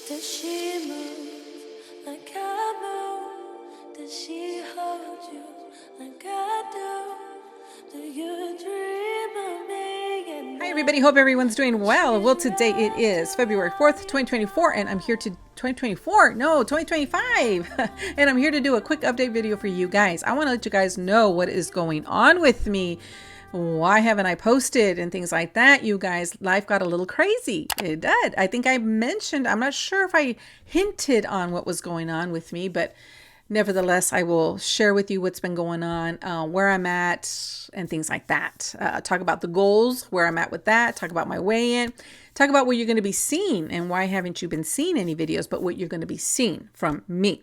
Does she move like I move? Does she hold you like I do? Do you dream of me? Hi, everybody. Hope everyone's doing well. Well, today it is February 4th, 2024, and I'm here to 2024. No, 2025. And I'm here to do a quick update video for you guys. I want to let you guys know what is going on with me. Why haven't I posted and things like that, you guys? Life got a little crazy. It did. I think I mentioned, I'm not sure if I hinted on what was going on with me, but nevertheless, I will share with you what's been going on, where I'm at, and things like that. Talk about the goals, where I'm at with that. Talk about my weigh-in. Talk about what you're going to be seeing and why haven't you been seeing any videos, but what you're going to be seeing from me.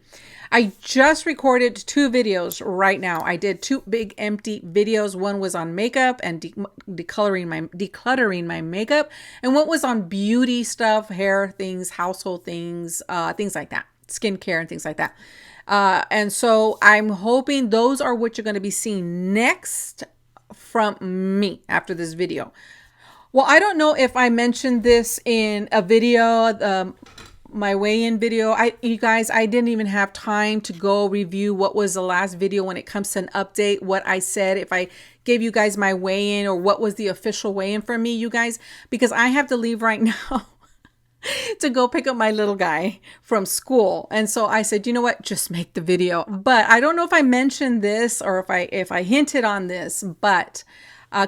I just recorded 2 videos right now. I did 2 big empty videos. One was on makeup and decluttering my makeup, and one was on beauty stuff, hair things, household things, things like that, skincare and things like that. And so I'm hoping those are what you're going to be seeing next from me after this video. Well, I don't know if I mentioned this in a video, my weigh-in video. You guys, I didn't even have time to go review what was the last video when it comes to an update, what I said, if I gave you guys my weigh-in or what was the official weigh-in for me, you guys, because I have to leave right now to go pick up my little guy from school. And so I said, you know what, just make the video. But I don't know if I mentioned this or if I hinted on this, but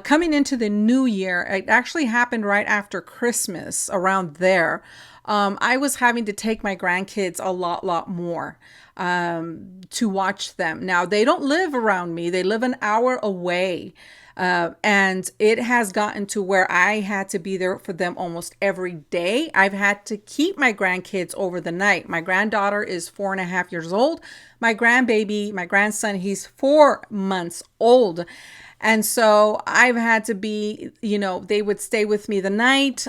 coming into the new year, it actually happened right after Christmas, around there. I was having to take my grandkids a lot more to watch them. Now, they don't live around me. They live an hour away. And it has gotten to where I had to be there for them almost every day. I've had to keep my grandkids over the night. My granddaughter is 4.5 years old. My grandbaby, my grandson, he's 4 months old. And so I've had to be, they would stay with me the night.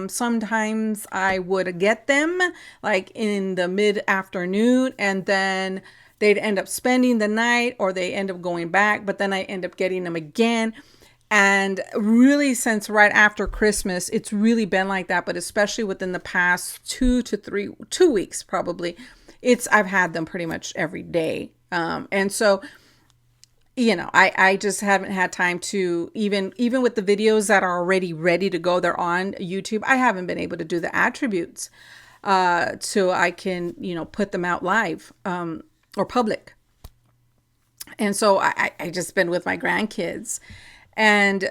Sometimes I would get them like in the mid-afternoon, and then they'd end up spending the night or they end up going back, but then I end up getting them again. And really, since right after Christmas, it's really been like that, but especially within the past 2 weeks, probably, I've had them pretty much every day. And so, I just haven't had time to even with the videos that are already ready to go, they're on YouTube. I haven't been able to do the attributes so I can, put them out live or public. And so I just been with my grandkids, and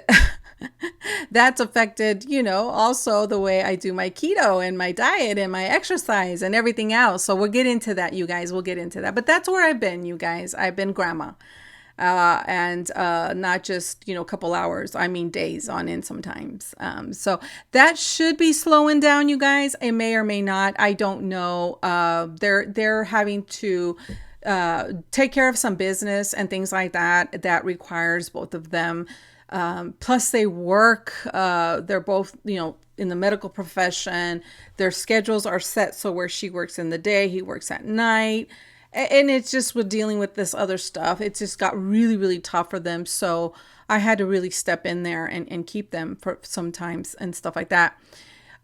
that's affected, also the way I do my keto and my diet and my exercise and everything else. So we'll get into that, you guys. We'll get into that. But that's where I've been, you guys. I've been grandma. And not just, a couple hours, I mean days on end sometimes. So that should be slowing down, you guys. It may or may not. I don't know. They're having to take care of some business and things like that requires both of them. Plus they work, they're both, in the medical profession. Their schedules are set so where she works in the day, he works at night. And it's just with dealing with this other stuff, it just got really tough for them. So I had to really step in there and keep them for sometimes and stuff like that.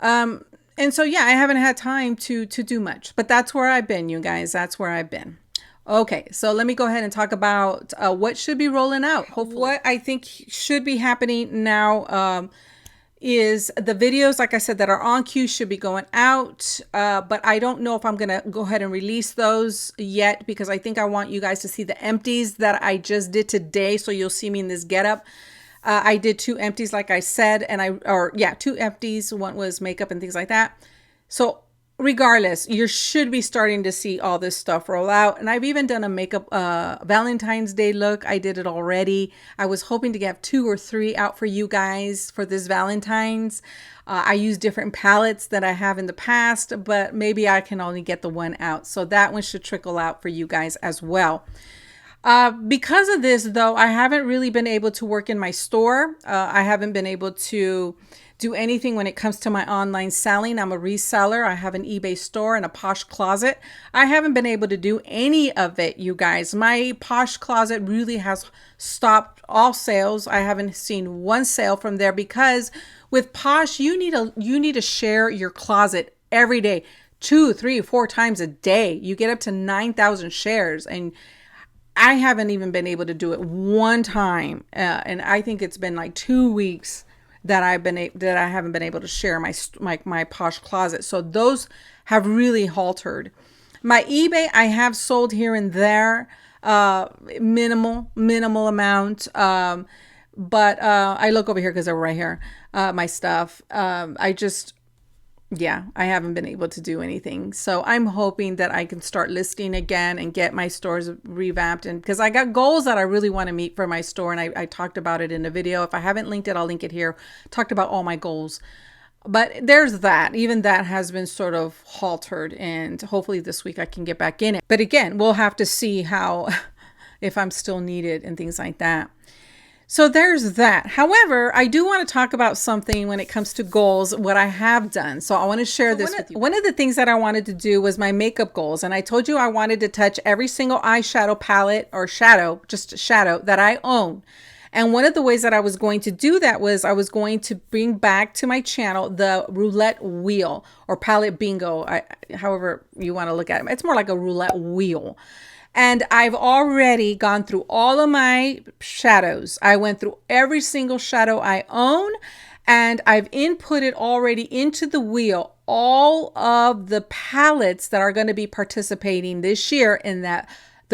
And so, yeah, I haven't had time to do much, but that's where I've been, you guys. That's where I've been. Okay, so let me go ahead and talk about what should be rolling out. Hopefully. What I think should be happening now is the videos, like I said, that are on queue should be going out. But I don't know if I'm going to go ahead and release those yet, because I think I want you guys to see the empties that I just did today. So you'll see me in this getup. I did 2 empties, like I said, and 2 empties. One was makeup and things like that. So regardless, you should be starting to see all this stuff roll out. And I've even done a makeup Valentine's Day look. I did it already. I was hoping to get 2 or 3 out for you guys for this Valentine's. I use different palettes that I have in the past, but maybe I can only get the one out. So that one should trickle out for you guys as well. Because of this, though, I haven't really been able to work in my store. I haven't been able to do anything when it comes to my online selling. I'm a reseller. I have an eBay store and a Posh Closet. I haven't been able to do any of it, you guys. My Posh Closet really has stopped all sales. I haven't seen one sale from there because with Posh, you need to share your closet every day. 2, 3, 4 times a day. You get up to 9,000 shares, and I haven't even been able to do it one time. And I think it's been like 2 weeks that I haven't been able to share my Posh Closet. So those have really halted. My eBay, I have sold here and there, minimal amount. But I look over here because they're right here, my stuff. I haven't been able to do anything. So I'm hoping that I can start listing again and get my stores revamped. And because I got goals that I really want to meet for my store. And I talked about it in a video. If I haven't linked it, I'll link it here. Talked about all my goals. But there's that. Even that has been sort of halted. And hopefully this week I can get back in it. But again, we'll have to see how, if I'm still needed and things like that. So there's that. However, I do want to talk about something when it comes to goals, what I have done. So I want to share this with you. One of the things that I wanted to do was my makeup goals. And I told you I wanted to touch every single eyeshadow palette or just shadow that I own. And one of the ways that I was going to do that was I was going to bring back to my channel the roulette wheel or palette bingo, however you want to look at it. It's more like a roulette wheel. And I've already gone through all of my shadows. I went through every single shadow I own, and I've inputted already into the wheel all of the palettes that are going to be participating this year in the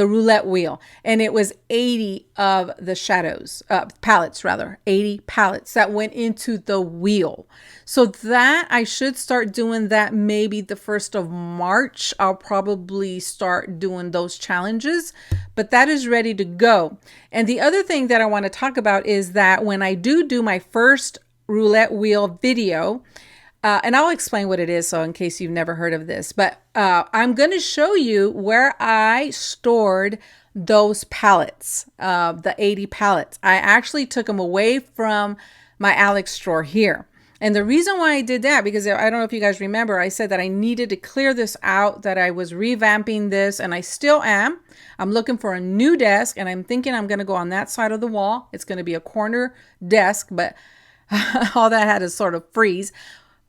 roulette wheel. And it was 80 of the palettes, 80 palettes that went into the wheel. So that I should start doing that maybe the 1st of March. I'll probably start doing those challenges, but that is ready to go. And the other thing that I want to talk about is that when I do my first roulette wheel video, and I'll explain what it is, so in case you've never heard of this, but I'm going to show you where I stored those palettes, the 80 palettes. I actually took them away from my Alex drawer here. And the reason why I did that, because I don't know if you guys remember, I said that I needed to clear this out, that I was revamping this, and I still am. I'm looking for a new desk, and I'm thinking I'm going to go on that side of the wall. It's going to be a corner desk, but all that had is sort of freeze.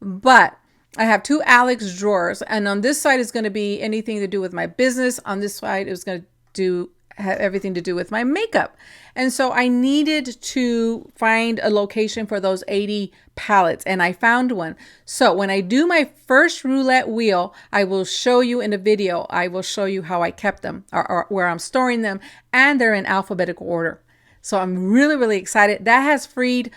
But I have 2 Alex drawers, and on this side is going to be anything to do with my business. On this side, it was going to have everything to do with my makeup. And so I needed to find a location for those 80 palettes, and I found one. So when I do my first roulette wheel, I will show you in a video. I will show you how I kept them or where I'm storing them, and they're in alphabetical order. So I'm really, really excited. That has freed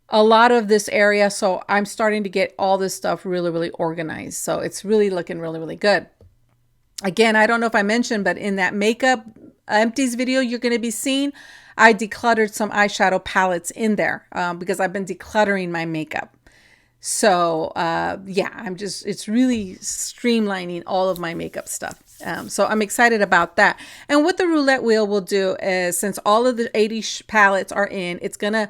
a lot of this area. So I'm starting to get all this stuff really, really organized. So it's really looking really, really good. Again, I don't know if I mentioned, but in that makeup empties video you're going to be seeing, I decluttered some eyeshadow palettes in there because I've been decluttering my makeup. So it's really streamlining all of my makeup stuff. So I'm excited about that. And what the roulette wheel will do is, since all of the 80 palettes are in, it's gonna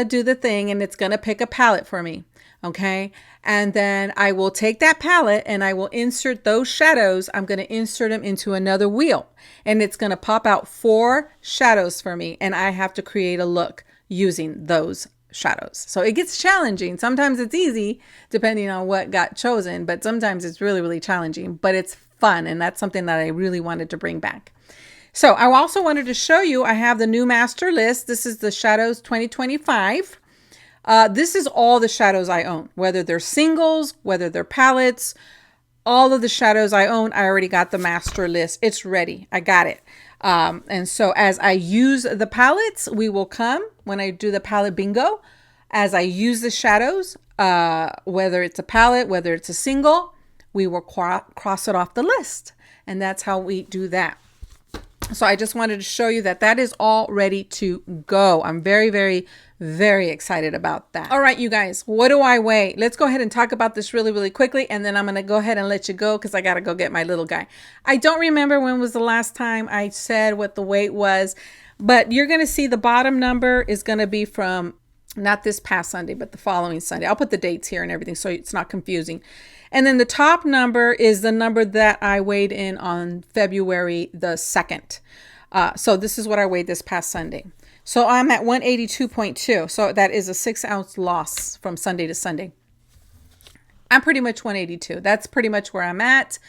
do the thing, and it's gonna pick a palette for me. Okay. And then I will take that palette and I will insert those shadows. I'm going to insert them into another wheel, and it's going to pop out 4 shadows for me. And I have to create a look using those shadows. So it gets challenging. Sometimes it's easy depending on what got chosen, but sometimes it's really, really challenging, but it's fun. And that's something that I really wanted to bring back. So I also wanted to show you, I have the new master list. This is the Shadows 2025. This is all the shadows I own, whether they're singles, whether they're palettes, all of the shadows I own. I already got the master list. It's ready. I got it. And so as I use the palettes, we will come when I do the palette bingo, as I use the shadows, whether it's a palette, whether it's a single, we will cross it off the list. And that's how we do that. So I just wanted to show you that that is all ready to go. I'm very, very, very excited about that. All right, you guys, what do I weigh? Let's go ahead and talk about this really, really quickly. And then I'm going to go ahead and let you go because I got to go get my little guy. I don't remember when was the last time I said what the weight was, but you're going to see the bottom number is going to be from not this past Sunday, but the following Sunday. I'll put the dates here and everything so it's not confusing. And then the top number is the number that I weighed in on February the 2nd. So this is what I weighed this past Sunday. So I'm at 182.2. So that is a 6-ounce loss from Sunday to Sunday. I'm pretty much 182. That's pretty much where I'm at.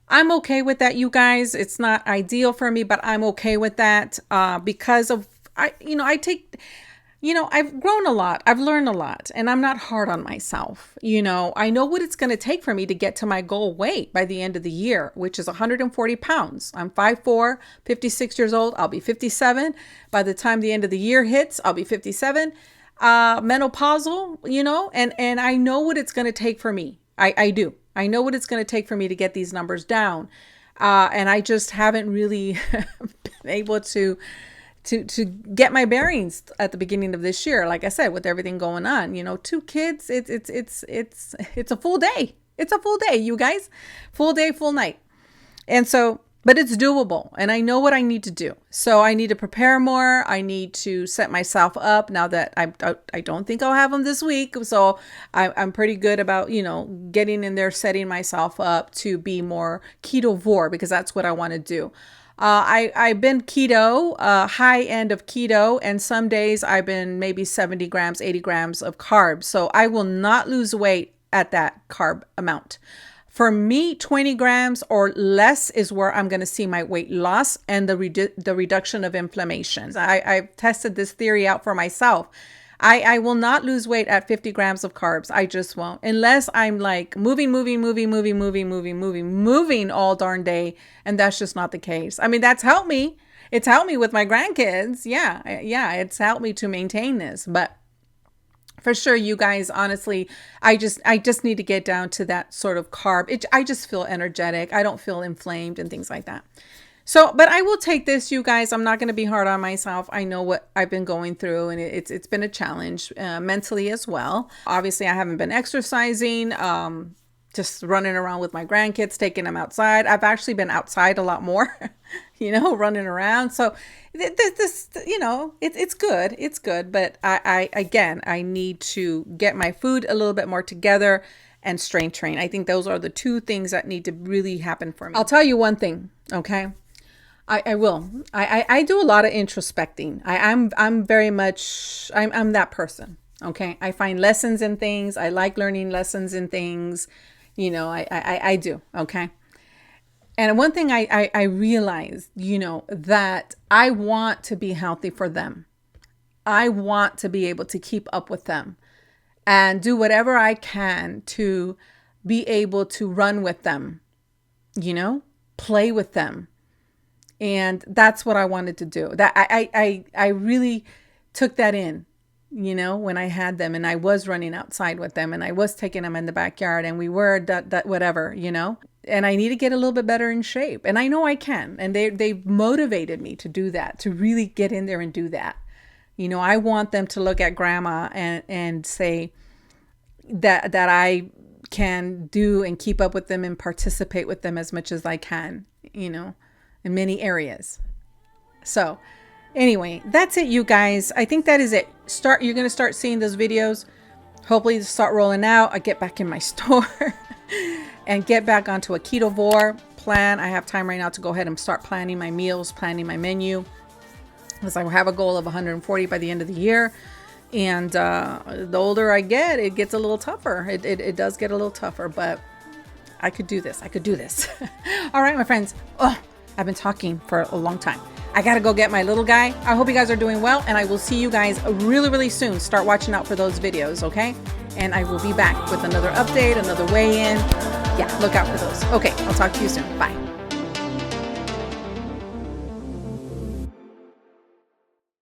I'm okay with that, you guys. It's not ideal for me, but I'm okay with that because of, I've grown a lot. I've learned a lot, and I'm not hard on myself. I know what it's going to take for me to get to my goal weight by the end of the year, which is 140 pounds. I'm 5'4", 56 years old. I'll be 57. By the time the end of the year hits, I'll be 57. Menopausal, and I know what it's going to take for me. I do. I know what it's going to take for me to get these numbers down. And I just haven't really been able to get my bearings at the beginning of this year. Like I said, with everything going on, 2 kids, it's a full day. It's a full day, you guys, full day, full night. And so, but it's doable, and I know what I need to do. So I need to prepare more. I need to set myself up now that I don't think I'll have them this week. So I'm pretty good about, getting in there, setting myself up to be more ketovore, because that's what I want to do. I've been keto, high end of keto, and some days I've been maybe 70 grams, 80 grams of carbs. So I will not lose weight at that carb amount. For me, 20 grams or less is where I'm going to see my weight loss and the reduction of inflammation. I've tested this theory out for myself. I will not lose weight at 50 grams of carbs. I just won't. Unless I'm like moving all darn day. And that's just not the case. I mean, that's helped me. It's helped me with my grandkids. Yeah. It's helped me to maintain this. But for sure, you guys, honestly, I just need to get down to that sort of carb. I just feel energetic. I don't feel inflamed and things like that. So, but I will take this, you guys. I'm not going to be hard on myself. I know what I've been going through, and it's been a challenge mentally as well. Obviously, I haven't been exercising, just running around with my grandkids, taking them outside. I've actually been outside a lot more, running around. So this it's good. It's good. But I need to get my food a little bit more together and strength train. I think those are the 2 things that need to really happen for me. I'll tell you one thing, okay? I will. I do a lot of introspecting. I'm very much, I'm that person. Okay. I find lessons in things. I like learning lessons in things. I do. Okay. And one thing I realized, that I want to be healthy for them. I want to be able to keep up with them and do whatever I can to be able to run with them, play with them. And that's what I wanted to do. That I really took that in, when I had them and I was running outside with them and I was taking them in the backyard and we were that whatever, and I need to get a little bit better in shape. And I know I can. And they motivated me to do that, to really get in there and do that. I want them to look at grandma and say that I can do and keep up with them and participate with them as much as I can, in many areas. So anyway, that's it, you guys. I think that is it. You're going to start seeing those videos. Hopefully start rolling out. I get back in my store and get back onto a Ketovore plan. I have time right now to go ahead and start planning my meals, planning my menu, because I have a goal of 140 by the end of the year. And the older I get, it gets a little tougher. It does get a little tougher, but I could do this. All right, my friends. I've been talking for a long time. I got to go get my little guy. I hope you guys are doing well, and I will see you guys really, really soon. Start watching out for those videos, okay? And I will be back with another update, another weigh-in. Yeah, look out for those. Okay, I'll talk to you soon. Bye.